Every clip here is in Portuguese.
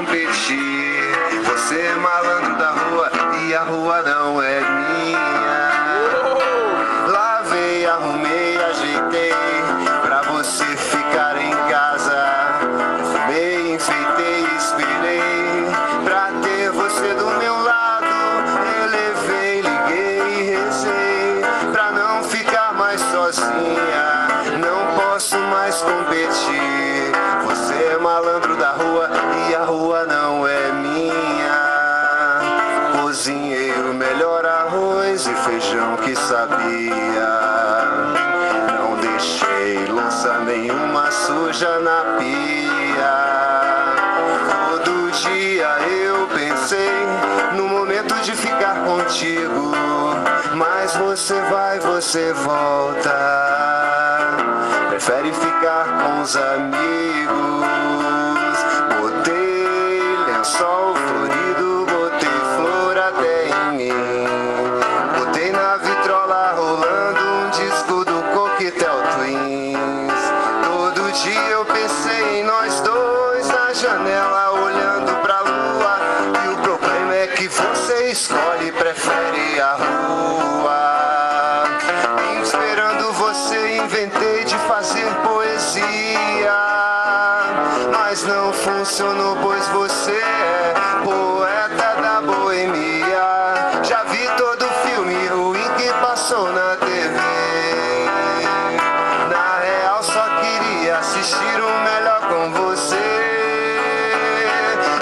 competir. Você é malandro da rua e a rua não é minha. Lavei, arrumei, ajeitei pra você ficar em casa. Fumei, enfeitei, esperei pra ter você do meu lado. Elevei, liguei e rezei pra não ficar mais sozinha. Não posso mais competir. Você é malandro da rua e a rua não é minha. Cozinhei o melhor arroz e feijão que sabia. Não deixei louça nenhuma suja na pia. Todo dia eu pensei no momento de ficar contigo, mas você vai, você volta. Prefere ficar com os amigos. Botei lençol florido, botei flor até em mim. Botei na vitrola rolando um disco do Coquetel Twins. Todo dia eu pensei em nós dois na janela olhando pra lua. E o problema é que você escolhe, prefere a rua. Esperando você inventei de fazer poesia, mas não funcionou, pois você é poeta da boemia. Já vi todo filme ruim que passou na TV. Na real só queria assistir o melhor com você.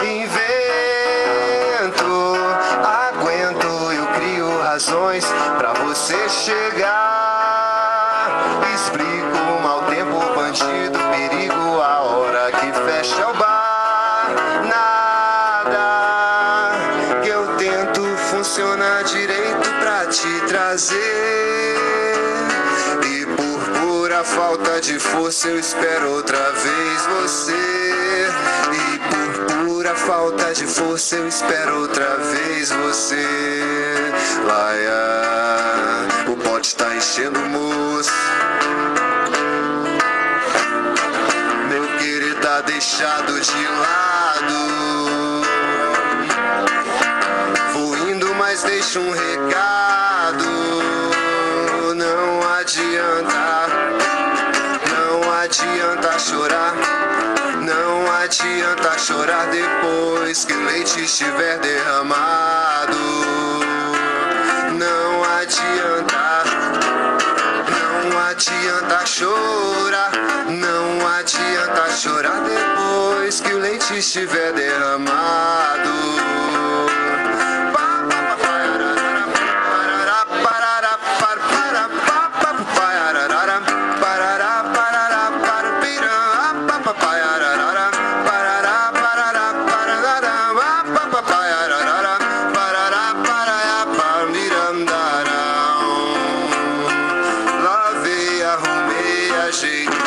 Invento, aguento, eu crio razões pra você chegar. Explico o mau tempo, o bandido, o perigo, a hora que fecha o bar. Nada que eu tento funciona direito pra te trazer. E por pura falta de força eu espero outra vez você. E por pura falta de força eu espero outra vez você. Laia, o pote tá enchendo, moço. Meu querer tá deixado de lado. Vou indo, mas deixo um recado. Não adianta, não adianta chorar. Não adianta chorar depois que o leite estiver derramado. Não adianta, não adianta chorar. Não adianta chorar depois que o leite estiver derramado. Lavei, arrumei, ajeitei